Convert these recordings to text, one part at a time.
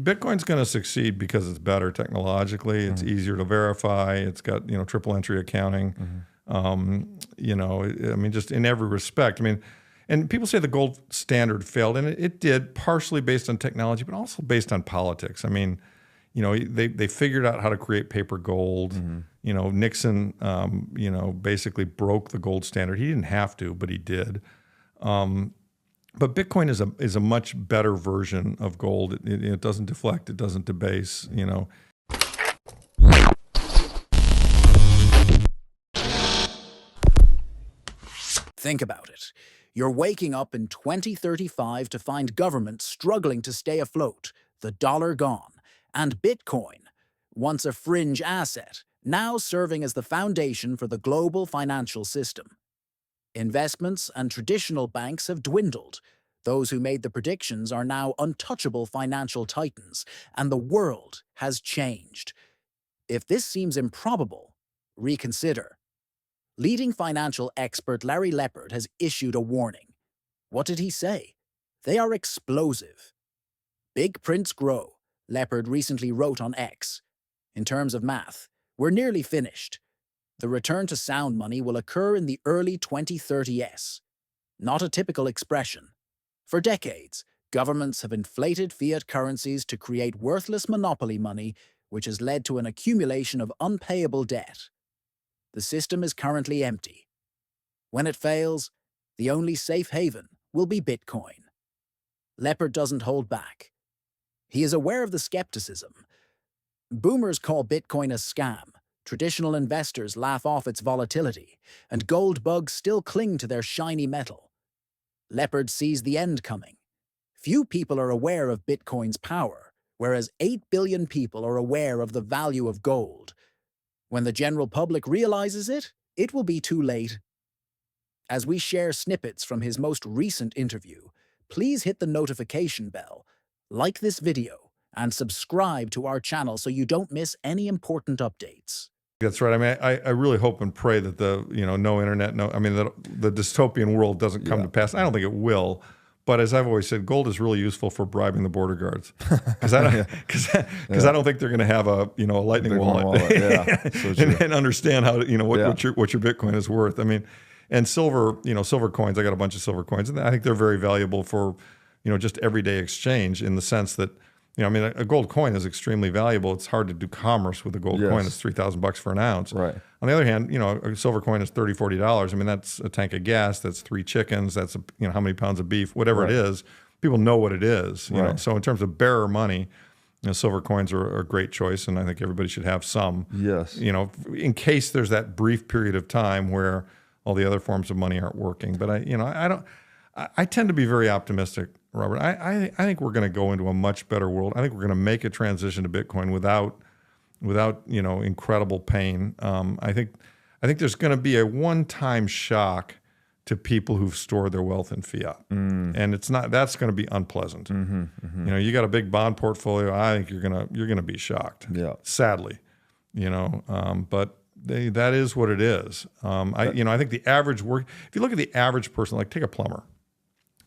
Bitcoin's going to succeed because it's better technologically. It's easier to verify. It's got, triple entry accounting. I mean, just in every respect. I mean, and people say the gold standard failed, and it did, partially based on technology, but also based on politics. I mean, they figured out how to create paper gold. Nixon, basically broke the gold standard. He didn't have to, but he did. But Bitcoin is a much better version of gold. It doesn't deflect. It doesn't debase. Think about it. You're waking up in 2035 to find governments struggling to stay afloat, the dollar gone, and Bitcoin, once a fringe asset, now serving as the foundation for the global financial system. Investments and traditional banks have dwindled. Those who made the predictions are now untouchable financial titans, and the world has changed. If this seems improbable, reconsider. Leading financial expert Larry Lepard has issued a warning. What did he say? They are explosive. Big prints grow, Lepard recently wrote on X. In terms of math, we're nearly finished. The return to sound money will occur in the early 2030s. Not a typical expression. For decades, governments have inflated fiat currencies to create worthless monopoly money, which has led to an accumulation of unpayable debt. The system is currently empty. When it fails, the only safe haven will be Bitcoin. Lepard doesn't hold back. He is aware of the skepticism. Boomers call Bitcoin a scam. Traditional investors laugh off its volatility, and gold bugs still cling to their shiny metal. Lepard sees the end coming. Few people are aware of Bitcoin's power, whereas 8 billion people are aware of the value of gold. When the general public realizes it, it will be too late. As we share snippets from his most recent interview, please hit the notification bell, like this video, and subscribe to our channel so you don't miss any important updates. That's right. I mean, I really hope and pray that no internet, the dystopian world doesn't come to pass. I don't think it will. But as I've always said, gold is really useful for bribing the border guards, because I don't think they're going to have a lightning wallet, and understand how what your Bitcoin is worth. I mean, and silver coins. I got a bunch of silver coins, and I think they're very valuable for just everyday exchange, in the sense that a gold coin is extremely valuable. It's hard to do commerce with a gold coin that's $3,000 for an ounce. Right. On the other hand, a silver coin is $30, $40. I mean, that's a tank of gas. That's 3 chickens. That's how many pounds of beef, whatever it is. People know what it is. You know? So in terms of bearer money, silver coins are a great choice, and I think everybody should have some. Yes. In case there's that brief period of time where all the other forms of money aren't working. But I tend to be very optimistic, Robert. I think we're going to go into a much better world. I think we're going to make a transition to Bitcoin without incredible pain. I think there's going to be a one-time shock to people who've stored their wealth in fiat, and that's going to be unpleasant. You got a big bond portfolio. I think you're gonna be shocked. Yeah, sadly, but that is what it is. I think the average if you look at the average person, like take a plumber.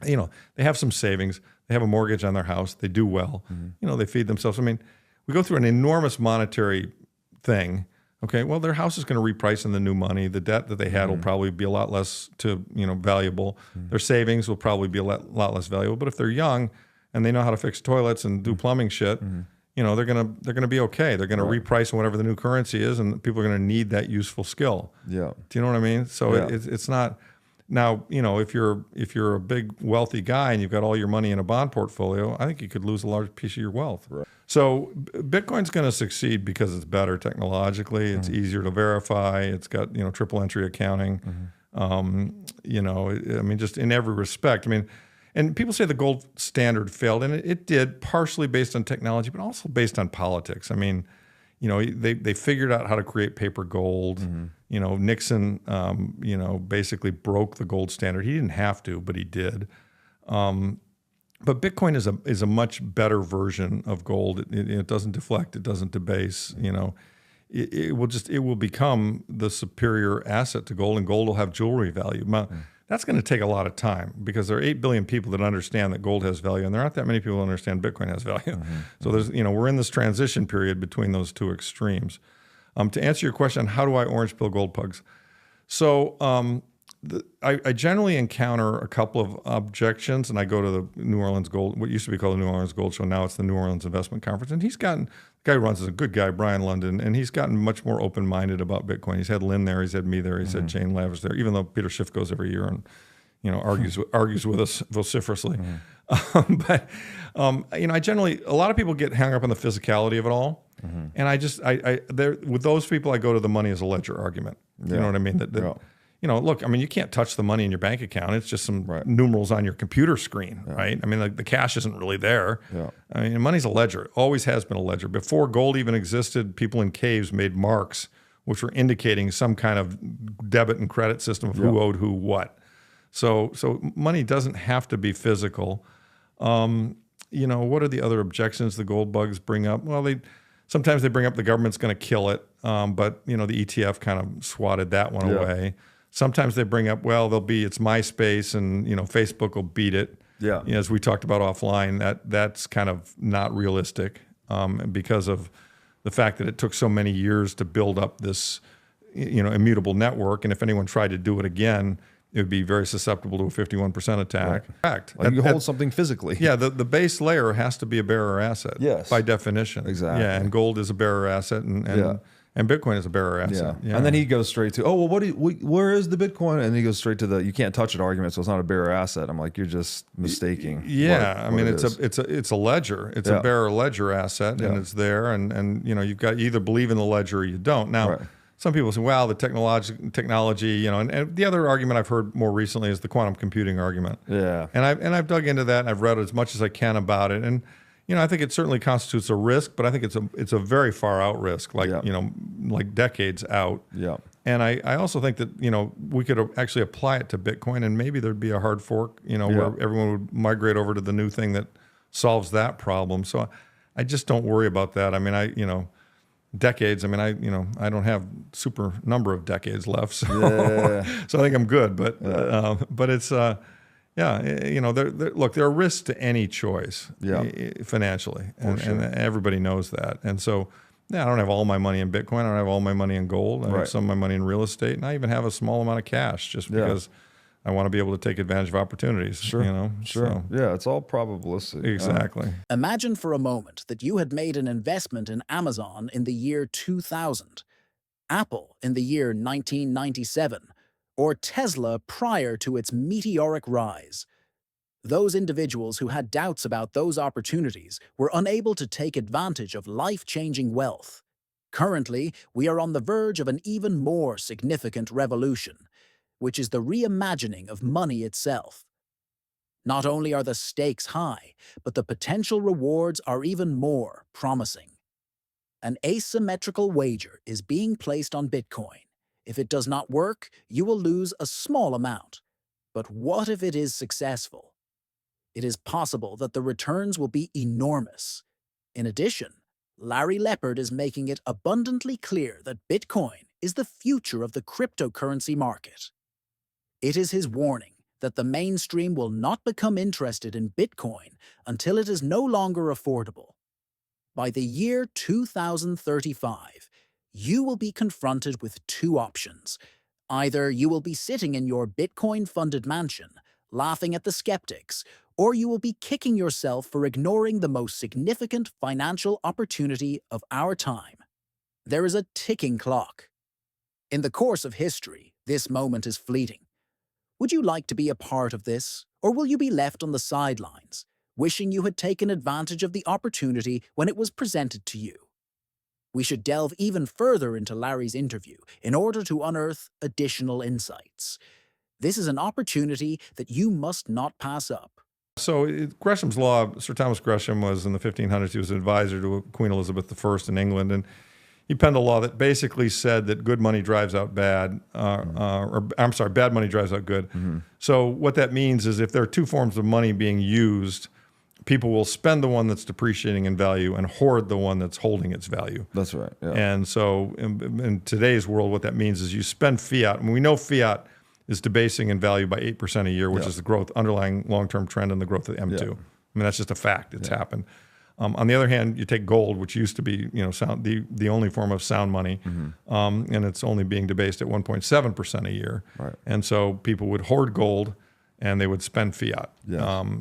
They have some savings. They have a mortgage on their house. They do well. They feed themselves. I mean, we go through an enormous monetary thing. Okay, well, their house is going to reprice in the new money. The debt that they had will probably be a lot less valuable. Their savings will probably be a lot less valuable. But if they're young and they know how to fix toilets and do plumbing shit, they're gonna be okay. They're gonna reprice in whatever the new currency is, and people are gonna need that useful skill. Yeah. Do you know what I mean? So it's not. Now, if you're a big wealthy guy and you've got all your money in a bond portfolio, I think you could lose a large piece of your wealth. Right. So Bitcoin's going to succeed because it's better technologically. It's easier to verify. It's got triple entry accounting. Just in every respect. And people say the gold standard failed, and it did, partially based on technology, but also based on politics. They figured out how to create paper gold. Nixon, basically broke the gold standard. He didn't have to, but he did. But Bitcoin is a much better version of gold. It doesn't deflect. It doesn't debase. It will become the superior asset to gold, and gold will have jewelry value. That's going to take a lot of time because there are 8 billion people that understand that gold has value, and there aren't that many people that understand Bitcoin has value. So there's, we're in this transition period between those two extremes. To answer your question, how do I orange pill gold pugs? So I generally encounter a couple of objections, and I go to the New Orleans Gold, what used to be called the New Orleans Gold Show. Now it's the New Orleans Investment Conference. And the guy who runs is a good guy, Brian London, and he's gotten much more open-minded about Bitcoin. He's had Lynn there, he's had me there, he's had Jane Lavras there, even though Peter Schiff goes every year and, argues with us vociferously. But I generally, a lot of people get hung up on the physicality of it all. And with those people, I go to the money as a ledger argument. You know what I mean? Look, you can't touch the money in your bank account. It's just some numerals on your computer screen, right? The cash isn't really there. Money's a ledger. Always has been a ledger. Before gold even existed, people in caves made marks, which were indicating some kind of debit and credit system of who owed who what. So money doesn't have to be physical. What are the other objections the gold bugs bring up? Well, sometimes they bring up the government's going to kill it, but the ETF kind of swatted that one away. Sometimes they bring up, it's MySpace and Facebook will beat it. As we talked about offline, that's kind of not realistic because of the fact that it took so many years to build up this immutable network, and if anyone tried to do it again, it would be very susceptible to a 51% attack. Fact. You hold something physically. Yeah, the base layer has to be a bearer asset. Yes. By definition. Exactly. Yeah, and gold is a bearer asset, and Bitcoin is a bearer asset. Yeah. And then he goes straight to, where is the Bitcoin? And he goes straight to you can't touch it argument, so it's not a bearer asset. I'm like, you're just mistaking. Yeah, it's a ledger. It's a bearer ledger asset, and it's there, and you've got, you either believe in the ledger or you don't. Now, some people say, well, the technology, and the other argument I've heard more recently is the quantum computing argument. Yeah. And I've dug into that, and I've read as much as I can about it, and I think it certainly constitutes a risk, but I think it's a very far out risk, like decades out. Yeah. And I also think that we could actually apply it to Bitcoin, and maybe there'd be a hard fork, where everyone would migrate over to the new thing that solves that problem. So I just don't worry about that. Decades. I don't have super number of decades left, so so I think I'm good. But it's look, there are risks to any choice financially, and everybody knows that. And so, I don't have all my money in Bitcoin. I don't have all my money in gold. I have some of my money in real estate, and I even have a small amount of cash just because I want to be able to take advantage of opportunities. Sure. So. Yeah, it's all probabilistic. Exactly. Imagine for a moment that you had made an investment in Amazon in the year 2000, Apple in the year 1997, or Tesla prior to its meteoric rise. Those individuals who had doubts about those opportunities were unable to take advantage of life-changing wealth. Currently, we are on the verge of an even more significant revolution, which is the reimagining of money itself. Not only are the stakes high, but the potential rewards are even more promising. An asymmetrical wager is being placed on Bitcoin. If it does not work, you will lose a small amount. But what if it is successful? It is possible that the returns will be enormous. In addition, Larry Lepard is making it abundantly clear that Bitcoin is the future of the cryptocurrency market. It is his warning that the mainstream will not become interested in Bitcoin until it is no longer affordable. By the year 2035, you will be confronted with two options. Either you will be sitting in your Bitcoin-funded mansion, laughing at the skeptics, or you will be kicking yourself for ignoring the most significant financial opportunity of our time. There is a ticking clock. In the course of history, this moment is fleeting. Would you like to be a part of this, or will you be left on the sidelines, wishing you had taken advantage of the opportunity when it was presented to you? We should delve even further into Larry's interview in order to unearth additional insights. This is an opportunity that you must not pass up. So Gresham's law, Sir Thomas Gresham was in the 1500s. He was an advisor to Queen Elizabeth I in England, and he penned a law that basically said that good money drives out bad, bad money drives out good. Mm-hmm. So what that means is if there are two forms of money being used, people will spend the one that's depreciating in value and hoard the one that's holding its value. That's right. Yeah. And so in today's world, what that means is you spend fiat, and we know fiat is debasing in value by 8% a year, which Yeah. is the growth, underlying long-term trend in the growth of M2. Yeah. I mean, that's just a fact. It's happened. On the other hand, you take gold, which used to be, the only form of sound money, and it's only being debased at 1.7% a year. Right. And so people would hoard gold and they would spend fiat,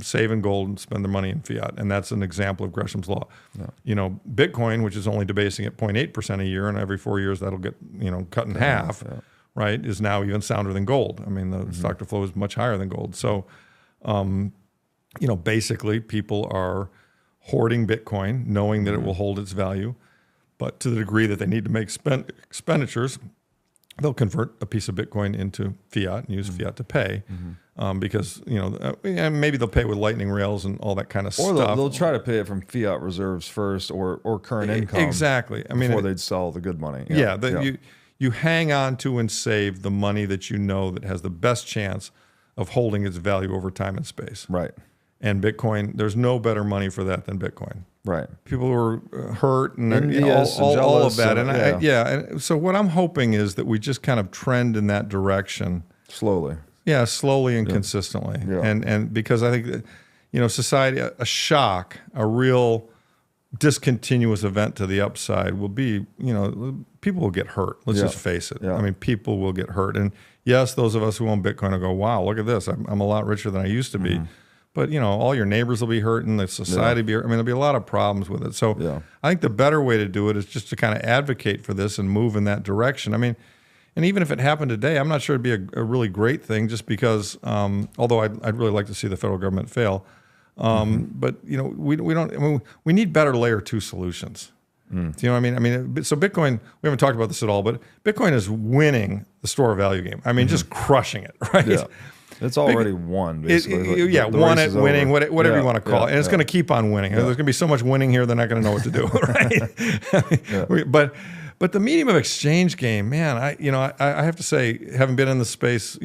save in gold and spend their money in fiat. And that's an example of Gresham's law. Yeah. Bitcoin, which is only debasing at 0.8% a year, and every 4 years that'll get, cut in half, right, is now even sounder than gold. I mean, the stock to flow is much higher than gold. So, basically people are hoarding Bitcoin, knowing that it will hold its value, but to the degree that they need to make expenditures, they'll convert a piece of Bitcoin into fiat and use fiat to pay, because and maybe they'll pay with lightning rails and all that kind of Or stuff. they'll try to pay it from fiat reserves first, or current income. Exactly. I mean, before they'd sell the good money. You hang on to and save the money that you know that has the best chance of holding its value over time and space. Right. And Bitcoin, there's no better money for that than Bitcoin. Right. People were hurt and Envious and all of jealous that. and- And and so what I'm hoping is that we just kind of trend in that direction. Slowly. Yeah, slowly and consistently. Yeah. And because I think that, society, a shock, a real discontinuous event to the upside will be, people will get hurt. Let's just face it. Yeah. I mean, people will get hurt. And yes, those of us who own Bitcoin will go, wow, look at this. I'm a lot richer than I used to be. But, all your neighbors will be hurting, the society will be hurting. I mean, there'll be a lot of problems with it. So I think the better way to do it is just to kind of advocate for this and move in that direction. I mean, and even if it happened today, I'm not sure it'd be a really great thing just because, although I'd really like to see the federal government fail. But, we don't, I mean, we need better layer 2 solutions. Do you know what I mean? I mean, so Bitcoin, we haven't talked about this at all, but Bitcoin is winning the store value game. I mean, just crushing it, right? Yeah. It's already won, basically. Won it, winning, whatever you want to call it. And it's going to keep on winning. Yeah. There's going to be so much winning here, they're not going to know what to do, right? But the medium of exchange game, man, I have to say, having been in the space,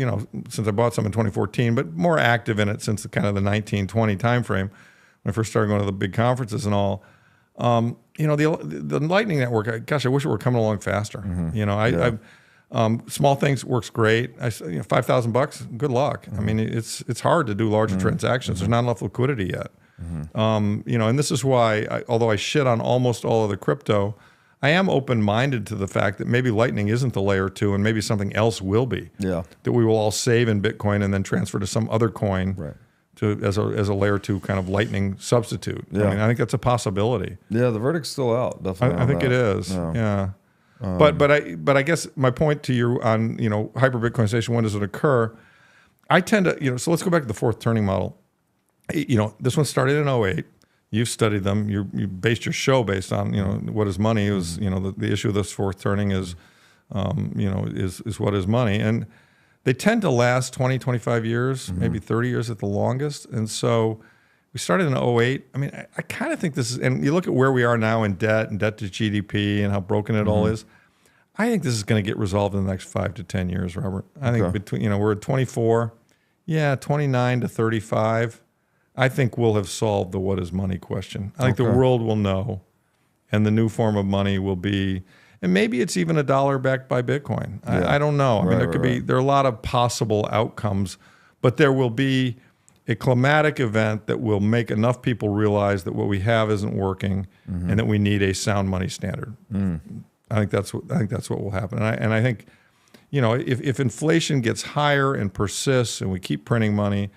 since I bought some in 2014, but more active in it since the kind of the 1920 timeframe, when I first started going to the big conferences and all. The Lightning Network, gosh, I wish it were coming along faster. Small things works great. $5,000, good luck. I mean, it's hard to do larger transactions. There's not enough liquidity yet. And this is why, although I shit on almost all of the crypto, I am open-minded to the fact that maybe Lightning isn't the layer 2 and maybe something else will be. Yeah. That we will all save in Bitcoin and then transfer to some other coin. Right. As a layer 2 kind of Lightning substitute. Yeah. I mean, I think that's a possibility. Yeah, the verdict's still out. Definitely. I think it is. Yeah. But I guess my point to you on hyper Bitcoinization, when does it occur? I tend to so let's go back to the fourth turning model. This one started in 2008. You've studied them. You based your show based on what is money. It was the issue of this fourth turning is is what is money, and they tend to last 20, 25 years, maybe 30 years at the longest. And so we started in 2008. I mean, I kind of think this is, and you look at where we are now in debt and debt to GDP and how broken it all is. I think this is going to get resolved in the next 5 to 10 years, Robert. I think between, we're at 24, 29 to 35. I think we'll have solved the what is money question. I think the world will know, and the new form of money will be, and maybe it's even $1 backed by Bitcoin. I don't know. I mean, there could be, there are a lot of possible outcomes, but there will be a climatic event that will make enough people realize that what we have isn't working and that we need a sound money standard. I think that's what will happen. And I think, if inflation gets higher and persists and we keep printing money,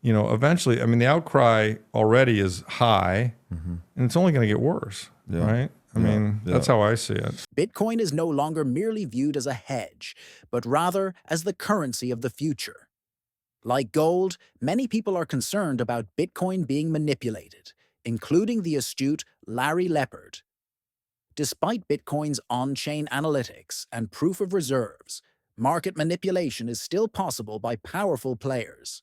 eventually, I mean, the outcry already is high and it's only going to get worse, right? I mean, that's how I see it. Bitcoin is no longer merely viewed as a hedge, but rather as the currency of the future. Like gold, many people are concerned about Bitcoin being manipulated, including the astute Larry Lepard. Despite Bitcoin's on-chain analytics and proof of reserves, market manipulation is still possible by powerful players.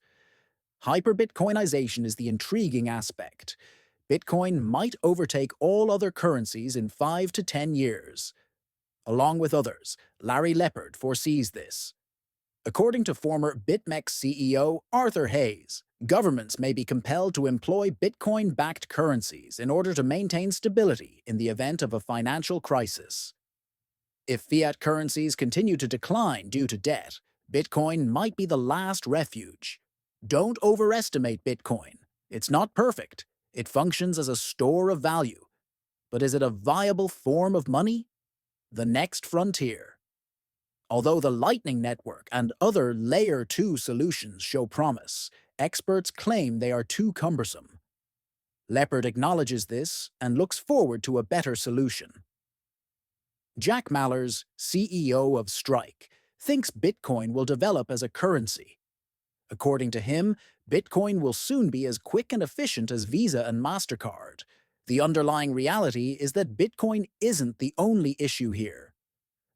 Hyper-Bitcoinization is the intriguing aspect. Bitcoin might overtake all other currencies in 5 to 10 years. Along with others, Larry Lepard foresees this. According to former BitMEX CEO Arthur Hayes, governments may be compelled to employ Bitcoin-backed currencies in order to maintain stability in the event of a financial crisis. If fiat currencies continue to decline due to debt, Bitcoin might be the last refuge. Don't overestimate Bitcoin. It's not perfect. It functions as a store of value. But is it a viable form of money? The next frontier. Although the Lightning Network and other Layer 2 solutions show promise, experts claim they are too cumbersome. Lepard acknowledges this and looks forward to a better solution. Jack Mallers, CEO of Strike, thinks Bitcoin will develop as a currency. According to him, Bitcoin will soon be as quick and efficient as Visa and MasterCard. The underlying reality is that Bitcoin isn't the only issue here.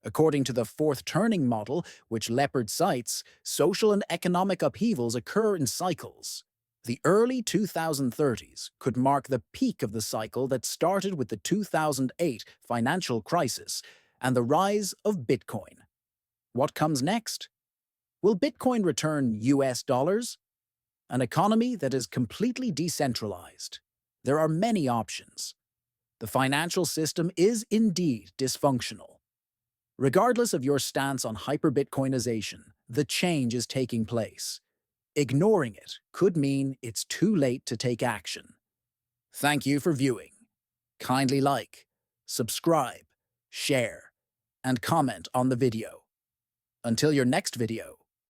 According to the fourth turning model, which Lepard cites, social and economic upheavals occur in cycles. The early 2030s could mark the peak of the cycle that started with the 2008 financial crisis and the rise of Bitcoin. What comes next? Will Bitcoin return US dollars? An economy that is completely decentralized. There are many options. The financial system is indeed dysfunctional. Regardless of your stance on hyper-Bitcoinization, the change is taking place. Ignoring it could mean it's too late to take action. Thank you for viewing. Kindly like, subscribe, share, and comment on the video. Until your next video,